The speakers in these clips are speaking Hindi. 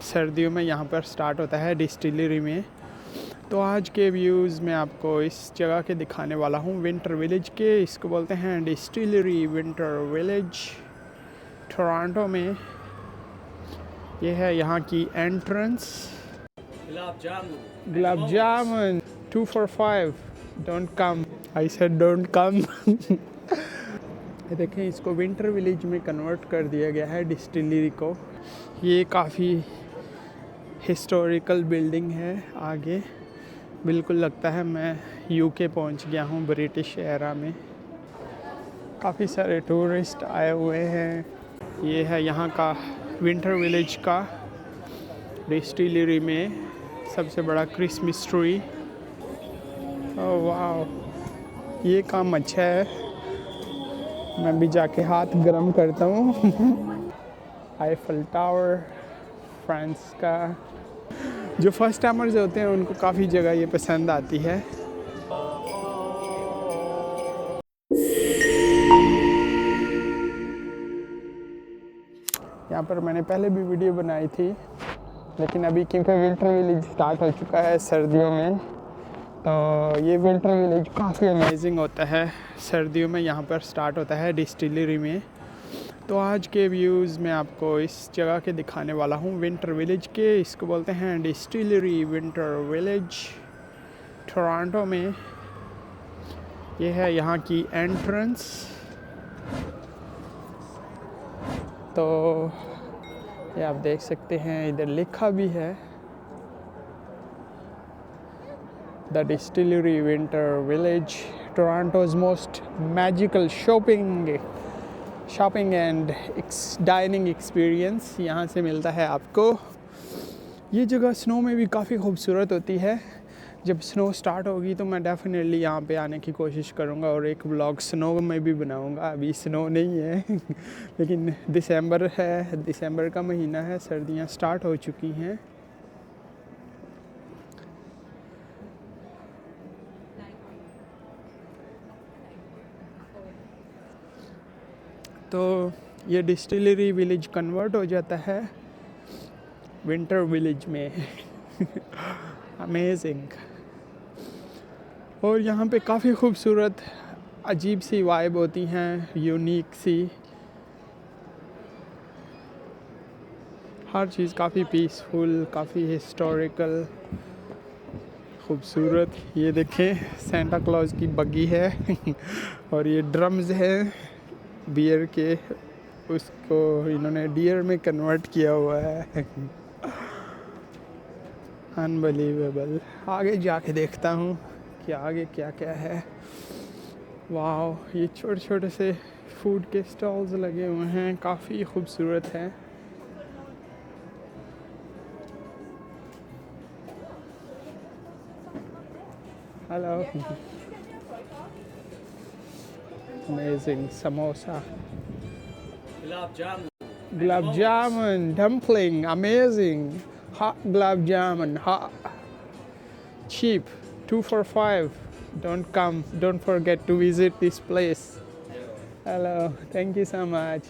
सर्दियों में यहाँ पर स्टार्ट होता है डिस्टिलरी में। तो आज के व्यूज़ में आपको इस जगह के दिखाने वाला हूँ, विंटर विलेज के। इसको बोलते हैं डिस्टिलरी विंटर विलेज, टोरंटो में। ये है यहाँ की entrance. Gulab jamun 2 for 5, don't come, I said don't come. ये देखें, इसको विंटर विलेज में कन्वर्ट कर दिया गया है डिस्टिलरी को। ये काफ़ी हिस्टोरिकल बिल्डिंग है। आगे बिल्कुल लगता है मैं यूके पहुंच गया हूं, ब्रिटिश एरा में। काफ़ी सारे टूरिस्ट आए हुए हैं। ये है यहाँ का विंटर विलेज का डिस्टिलरी में सबसे बड़ा क्रिसमस ट्री। ओह वाह, ये काम अच्छा है। मैं भी जाके हाथ गरम करता हूँ। आईफल टावर, फ्रांस का। जो फर्स्ट टाइमर्स होते हैं उनको काफ़ी जगह ये पसंद आती है। यहाँ पर मैंने पहले भी वीडियो बनाई थी, लेकिन अभी क्योंकि विंटर विलेज स्टार्ट हो चुका है सर्दियों में, तो ये विंटर विलेज काफ़ी अमेजिंग होता है। सर्दियों में यहाँ पर स्टार्ट होता है डिस्टिलरी में। तो आज के व्यूज़ में आपको इस जगह के दिखाने वाला हूँ, विंटर विलेज के। इसको बोलते हैं डिस्टिलरी विंटर विलेज, टोरंटो में। ये है यहाँ की एंट्रेंस। तो ये आप देख सकते हैं, इधर लिखा भी है the distillery winter village, Toronto's most magical shopping and dining experience यहाँ से मिलता है आपको। ये जगह स्नो में भी काफ़ी खूबसूरत होती है। जब स्नो स्टार्ट होगी तो मैं डेफिनेटली यहाँ पे आने की कोशिश करूँगा और एक व्लॉग स्नो में भी बनाऊँगा। अभी स्नो नहीं है लेकिन दिसंबर है, दिसंबर का महीना है, सर्दियाँ स्टार्ट हो चुकी हैं। तो ये डिस्टिलरी विलेज कन्वर्ट हो जाता है विंटर विलेज में। अमेजिंग। और यहाँ पे काफ़ी खूबसूरत अजीब सी वाइब होती हैं, यूनिक सी। हर चीज़ काफ़ी पीसफुल, काफ़ी हिस्टोरिकल, खूबसूरत। ये देखें, सेंटा क्लॉज की बग्गी है और ये ड्रम्स हैं बियर के, उसको इन्होंने डियर में कन्वर्ट किया हुआ है। अनबिलीवेबल। आगे जाके देखता हूँ कि आगे क्या क्या है। वाह, ये छोटे छोटे से फूड के स्टॉल्स लगे हुए हैं, काफ़ी खूबसूरत हैं। Hello. Amazing. Samosa, gulab jamun, dumpling, amazing. Hot gulab jamun, hot, cheap, 2 for 5. Don't come. Don't forget to visit this place. Hello, thank you so much.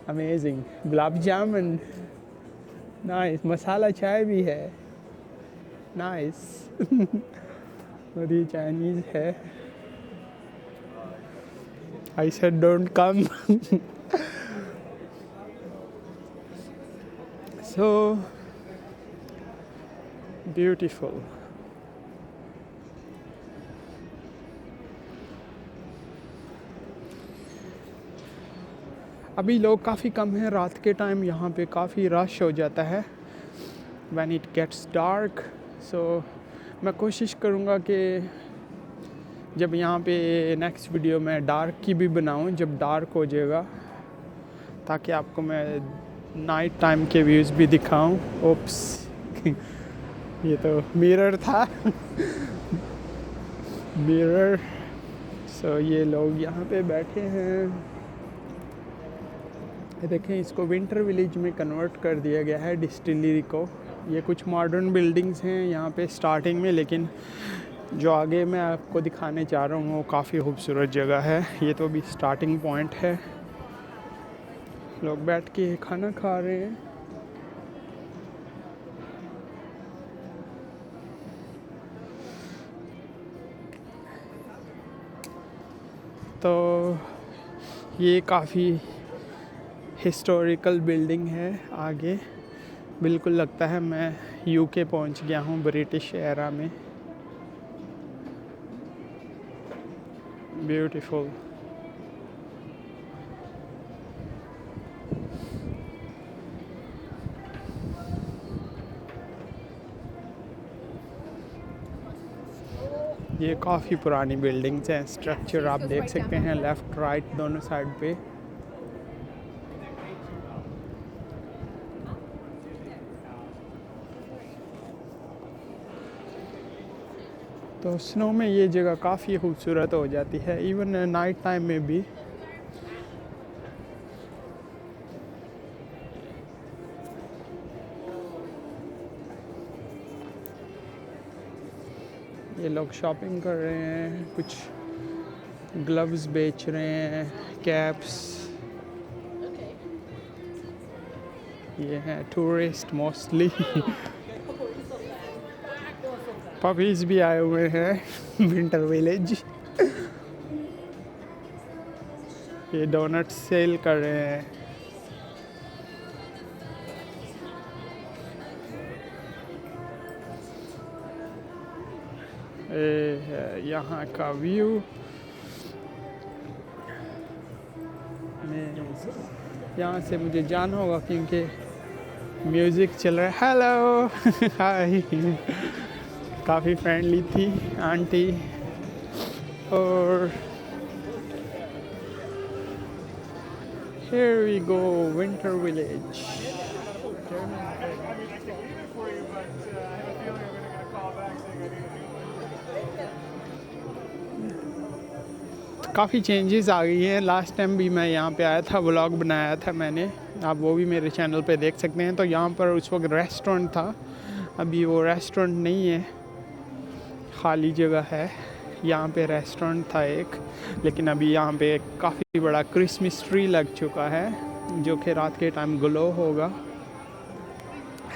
Amazing. Gulab jamun, nice. मसाला चाय भी है, nice. और ये चाइनीज है। I said don't come. So beautiful. अभी लोग काफ़ी कम हैं। रात के टाइम यहाँ पे काफ़ी रश हो जाता है when it gets dark. So मैं कोशिश करूँगा कि जब यहाँ पे नेक्स्ट वीडियो में डार्क की भी बनाऊँ, जब डार्क हो जाएगा, ताकि आपको मैं नाइट टाइम के व्यूज़ भी दिखाऊँ। ओप्स ये तो मिरर था। मिरर। सो ये लोग यहाँ पे बैठे हैं। ये देखें, इसको विंटर विलेज में कन्वर्ट कर दिया गया है डिस्टिलरी को। ये कुछ मॉडर्न बिल्डिंग्स हैं यहाँ पे स्टार्टिंग में, लेकिन जो आगे मैं आपको दिखाने जा रहा हूँ वो काफ़ी खूबसूरत जगह है। ये तो अभी स्टार्टिंग पॉइंट है। लोग बैठ के खाना खा रहे हैं। तो ये काफ़ी हिस्टोरिकल बिल्डिंग है। आगे बिल्कुल लगता है मैं यूके पहुंच गया हूँ ब्रिटिश एरा में। ब्यूटीफुल। ये काफ़ी पुरानी बिल्डिंग्स हैं। स्ट्रक्चर आप देख सकते हैं लेफ़्ट राइट दोनों साइड पे। तो स्नो में ये जगह काफ़ी खूबसूरत हो जाती है, इवन नाइट टाइम में भी। ये लोग शॉपिंग कर रहे हैं, कुछ ग्लव्स बेच रहे हैं, कैप्स। ये हैं टूरिस्ट मोस्टली। पपीज भी आए हुए हैं विंटर विलेज। ये डोनट सेल कर रहे हैं। यहाँ का व्यू। यहाँ से मुझे जाना होगा क्योंकि म्यूज़िक चल रहा है। Hello hi. काफ़ी फ्रेंडली थी आंटी। और here we go winter village। काफ़ी चेंजेस आ गई हैं। लास्ट टाइम भी मैं यहाँ पे आया था, व्लॉग बनाया था मैंने, आप वो भी मेरे चैनल पे देख सकते हैं। तो यहाँ पर उस वक्त रेस्टोरेंट था, अभी वो रेस्टोरेंट नहीं है, खाली जगह है। यहाँ पे रेस्टोरेंट था एक, लेकिन अभी यहाँ पे काफ़ी बड़ा क्रिसमस ट्री लग चुका है जो कि रात के टाइम ग्लो होगा।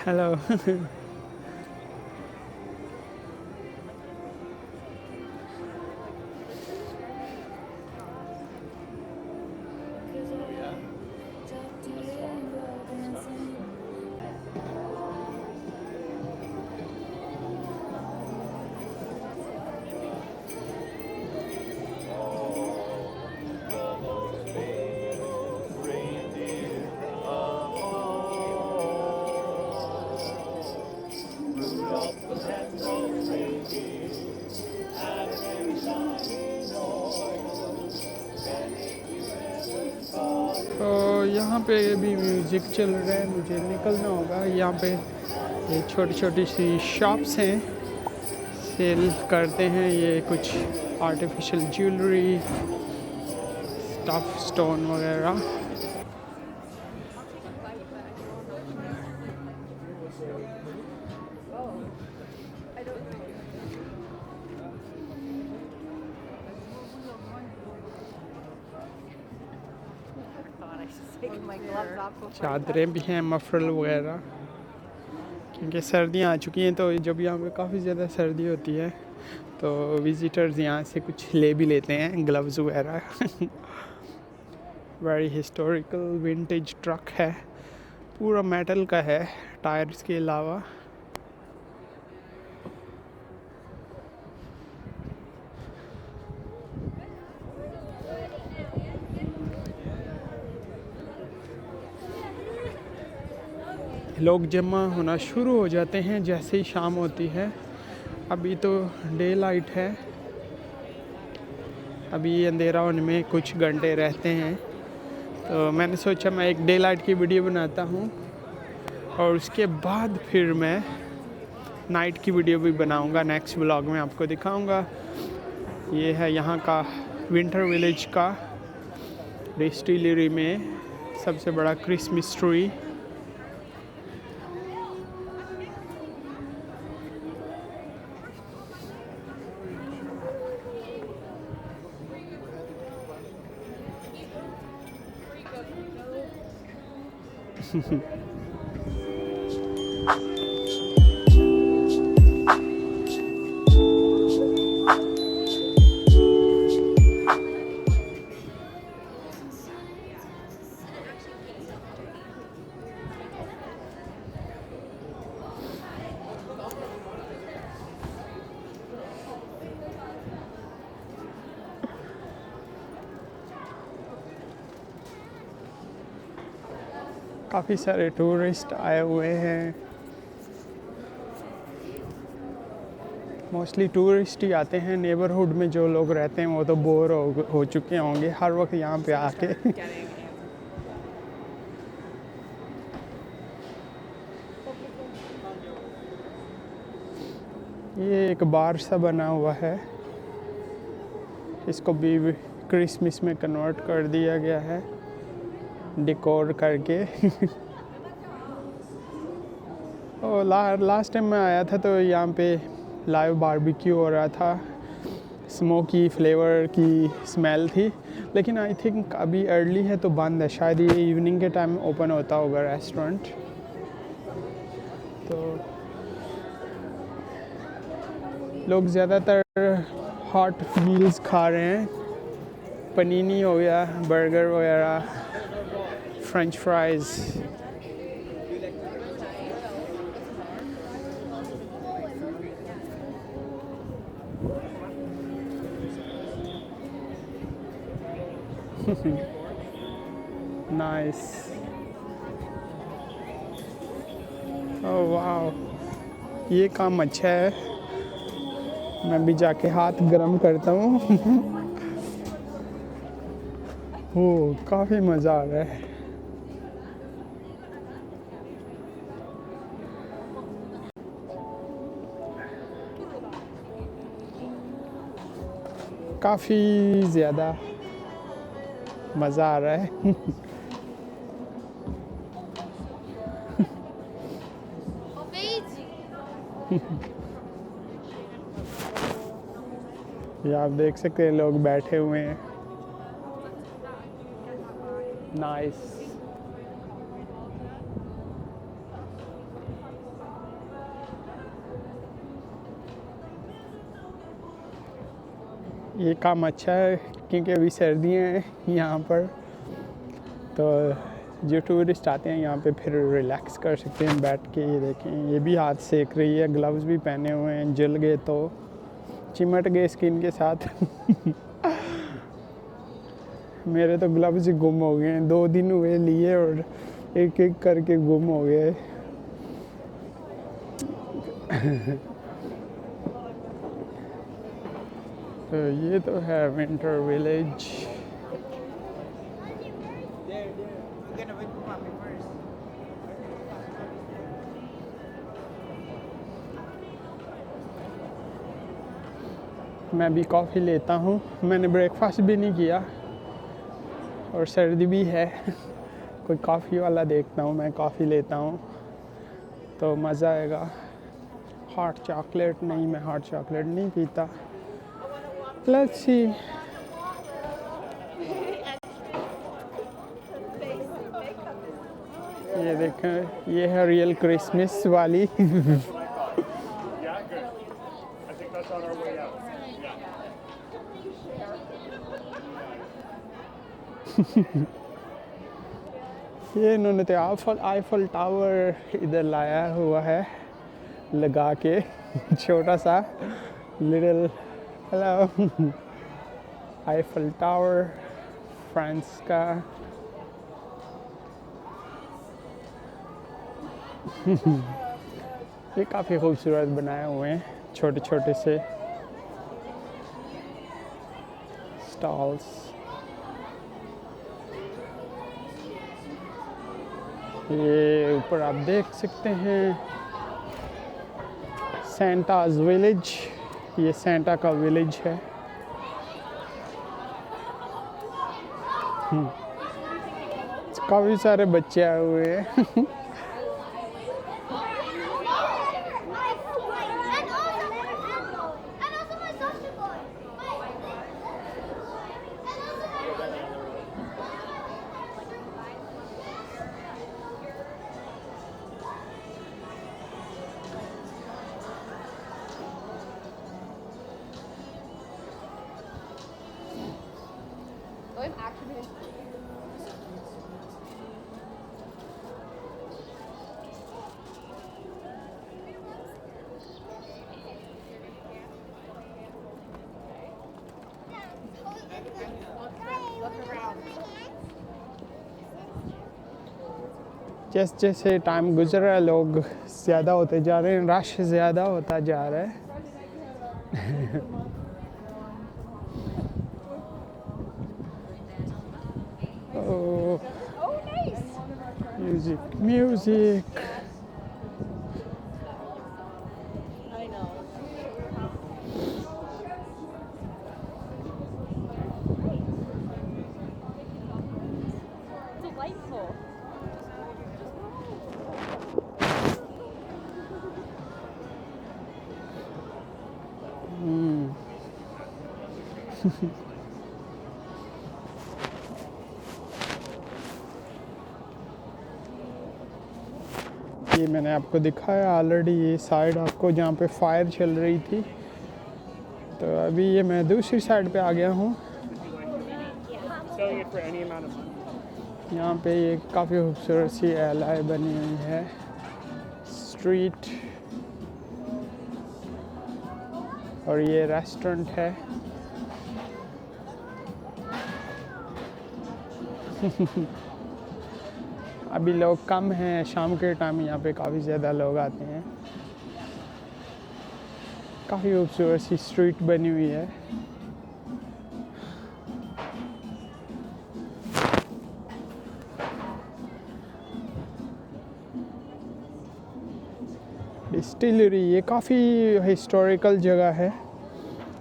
हेलो। तो यहाँ पे भी म्यूज़िक चल रहा है, मुझे निकलना होगा। यहाँ पे ये छोटी छोटी सी शॉप्स हैं, सेल करते हैं ये कुछ आर्टिफिशियल ज्वेलरी, स्टफ स्टोन वगैरह। चादरें भी हैं, मफरल वगैरह, क्योंकि सर्दियाँ आ चुकी हैं। तो जब यहाँ पे काफ़ी ज़्यादा सर्दी होती है तो विज़िटर्स यहाँ से कुछ ले भी लेते हैं, ग्लव्स वगैरह। वेरी हिस्टोरिकल विंटेज ट्रक है, पूरा मेटल का है टायर्स के अलावा। लोग जमा होना शुरू हो जाते हैं जैसे ही शाम होती है। अभी तो डे लाइट है, अभी अंधेरा होने में कुछ घंटे रहते हैं। तो मैंने सोचा मैं एक डे लाइट की वीडियो बनाता हूँ और उसके बाद फिर मैं नाइट की वीडियो भी बनाऊँगा। नेक्स्ट व्लॉग में आपको दिखाऊँगा। ये है यहाँ का विंटर विलेज का डिस्टिलरी में सबसे बड़ा क्रिसमस ट्री। काफ़ी सारे टूरिस्ट आए हुए हैं। मोस्टली टूरिस्ट ही आते हैं। नेबरहुड में जो लोग रहते हैं वो तो बोर हो चुके होंगे हर वक्त यहाँ पे आके। ये एक बार सा बना हुआ है, इसको भी क्रिसमस में कन्वर्ट कर दिया गया है डेकोर करके। और लास्ट टाइम मैं आया था तो यहाँ पे लाइव बारबेक्यू हो रहा था, स्मोकी फ्लेवर की स्मेल थी। लेकिन आई थिंक अभी अर्ली है तो बंद है, शायद ये इवनिंग के टाइम ओपन होता होगा रेस्टोरेंट। तो लोग ज़्यादातर हॉट मील्स खा रहे हैं, पनीनी हो गया, बर्गर वगैरह, फ्रेंच फ्राइज़। नाइस। ओह वाह, ये काम अच्छा है। मैं भी जाके हाथ गरम करता हूँ। ओह, काफ़ी मज़ा आ रहा है। काफ़ी ज़्यादा मज़ा आ रहा है। ये आप देख सकते हैं लोग बैठे हुए हैं। नाइस। ये काम अच्छा है क्योंकि अभी सर्दियाँ हैं यहाँ पर, तो जो टूरिस्ट आते हैं यहाँ पे फिर रिलैक्स कर सकते हैं बैठ के। ये देखें, ये भी हाथ सेक रही है, ग्लव्स भी पहने हुए हैं, जल गए तो चिमट गए स्किन के साथ। मेरे तो ग्लव्स ही गुम हो गए हैं, 2 दिन हुए लिए और एक एक करके गुम हो गए। तो ये तो है विंटर विलेज। मैं भी कॉफ़ी लेता हूँ, मैंने ब्रेकफास्ट भी नहीं किया और सर्दी भी है। कोई कॉफ़ी वाला देखता हूँ, मैं कॉफ़ी लेता हूँ तो मज़ा आएगा। हॉट चॉकलेट नहीं, मैं हॉट चॉकलेट नहीं पीता। Let's see. ये देखें, ये है रियल क्रिसमस वाली। ये इन्होंने तो आईफल टावर इधर लाया हुआ है लगा के, छोटा सा little. Hello. Eiffel tower France का। ये काफ़ी खूबसूरत बनाए हुए हैं, छोटे छोटे से स्टॉल्स। ये ऊपर आप देख सकते हैं सेंटाज विलेज, ये सेंटा का विलेज है। काफ़ी सारे बच्चे आए हुए हैं। जैसे जैसे टाइम गुजर रहा है लोग ज़्यादा होते जा रहे हैं, रश ज़्यादा होता जा रहा है। ओह, म्यूजिक म्यूजिक। ये मैंने आपको दिखाया ऑलरेडी, ये साइड आपको जहाँ पे फायर चल रही थी। तो अभी ये मैं दूसरी साइड पे आ गया हूँ। यहाँ पे ये काफ़ी खूबसूरत सी एलाई बनी हुई है, स्ट्रीट, और ये रेस्टोरेंट है। अभी लोग कम हैं, शाम के टाइम यहाँ पे काफ़ी ज़्यादा लोग आते हैं। काफ़ी खूबसूरत सी स्ट्रीट बनी हुई है। डिस्टिलरी, ये काफ़ी हिस्टोरिकल जगह है।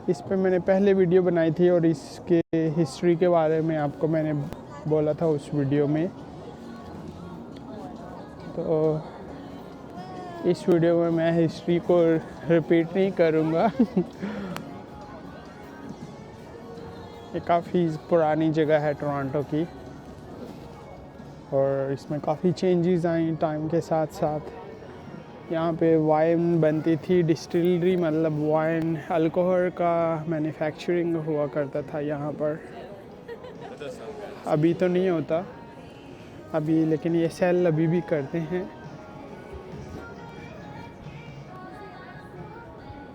इस पे मैंने पहले वीडियो बनाई थी और इसके हिस्ट्री के बारे में आपको मैंने बोला था उस वीडियो में। तो इस वीडियो में मैं हिस्ट्री को रिपीट नहीं करूँगा। ये काफ़ी पुरानी जगह है टोरंटो की, और इसमें काफ़ी चेंजेस आई टाइम के साथ साथ। यहाँ पे वाइन बनती थी, डिस्टिलरी मतलब वाइन अल्कोहल का मैन्युफैक्चरिंग हुआ करता था यहाँ पर। अभी तो नहीं होता अभी, लेकिन ये सेल अभी भी करते हैं।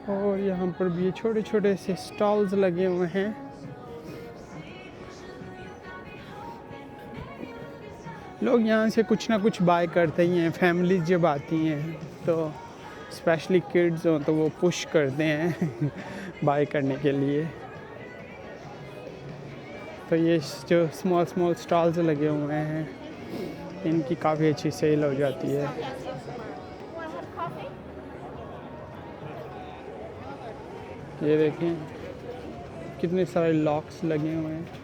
और यहाँ पर भी छोटे छोटे से स्टॉल्स लगे हुए हैं। लोग यहाँ से कुछ ना कुछ बाय करते ही हैं। फैमिलीज जब आती हैं तो स्पेशली किड्स हो तो वो पुश करते हैं बाय करने के लिए। तो ये जो स्मॉल स्मॉल स्टॉल्स लगे हुए हैं, इनकी काफ़ी अच्छी सेल हो जाती है। ये देखें कितने सारे लॉक्स लगे हुए हैं।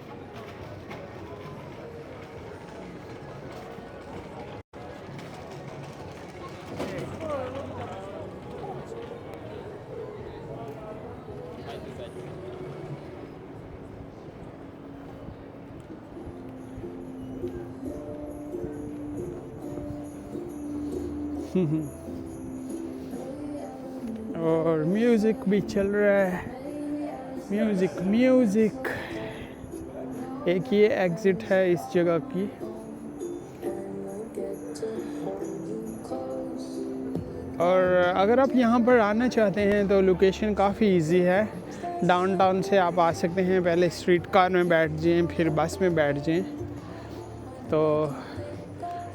और म्यूज़िक भी चल रहा है। Music music. एक ये एग्ज़िट है इस जगह की। और अगर आप यहाँ पर आना चाहते हैं तो लोकेशन काफ़ी इजी है। डाउनटाउन से आप आ सकते हैं, पहले स्ट्रीट कार में बैठ जाएं, फिर बस में बैठ जाएं, तो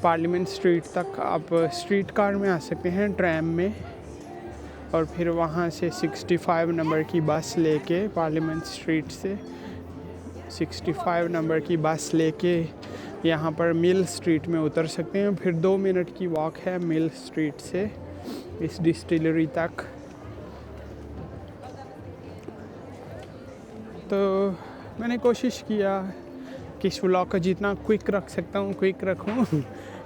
पार्लियामेंट स्ट्रीट तक आप स्ट्रीट कार में आ सकते हैं, ट्रैम में। और फिर वहाँ से 65 नंबर की बस लेके, पार्लियामेंट स्ट्रीट से 65 नंबर की बस लेके यहाँ पर मिल स्ट्रीट में उतर सकते हैं। फिर 2 मिनट की वॉक है मिल स्ट्रीट से इस डिस्टिलरी तक। तो मैंने कोशिश किया कि इस व्लॉग को जितना क्विक रख सकता हूँ क्विक रखूँ,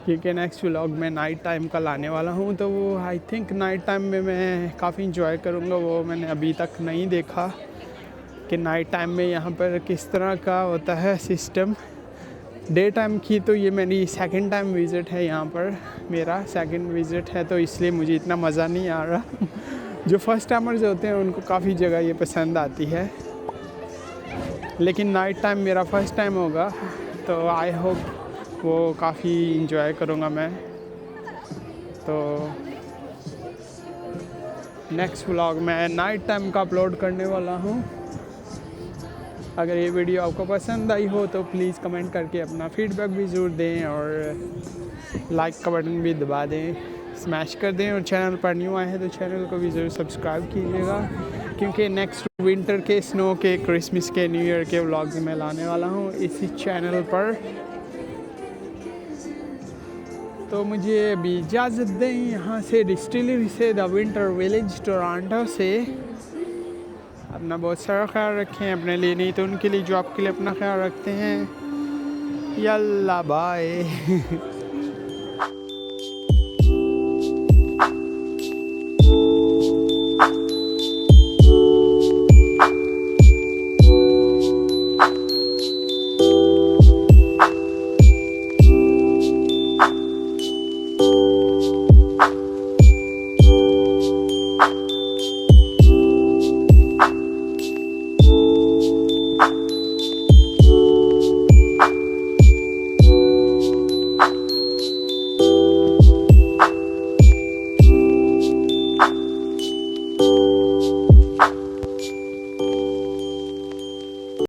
क्योंकि नेक्स्ट व्लॉग में नाइट टाइम का लाने वाला हूँ। तो वो आई थिंक नाइट टाइम में मैं काफ़ी इंजॉय करूँगा। वो मैंने अभी तक नहीं देखा कि नाइट टाइम में यहाँ पर किस तरह का होता है सिस्टम। डे टाइम की तो ये मेरी सेकंड टाइम विज़िट है, यहाँ पर मेरा सेकंड विज़िट है, तो इसलिए मुझे इतना मज़ा नहीं आ रहा। जो फर्स्ट टाइमर्स होते हैं उनको काफ़ी जगह ये पसंद आती है, लेकिन नाइट टाइम मेरा फर्स्ट टाइम होगा, तो आई होप वो काफ़ी इंजॉय करूँगा मैं। तो नेक्स्ट व्लॉग मैं नाइट टाइम का अपलोड करने वाला हूँ। अगर ये वीडियो आपको पसंद आई हो तो प्लीज़ कमेंट करके अपना फीडबैक भी ज़रूर दें और लाइक का बटन भी दबा दें, स्मैश कर दें। और चैनल पर न्यू आए हैं तो चैनल को भी ज़रूर सब्सक्राइब कीजिएगा, क्योंकि नेक्स्ट विंटर के, स्नो के, क्रिसमस के, न्यू ईयर के व्लॉग्स मैं लाने वाला हूँ इसी चैनल पर। तो मुझे अभी इजाज़त दें यहाँ से, डिस्टिलरी से, द विंटर विलेज टोरंटो से। अपना बहुत सारा ख्याल रखें, अपने लिए नहीं तो उनके लिए जो आपके लिए अपना ख्याल रखते हैं। यल्ला बाय।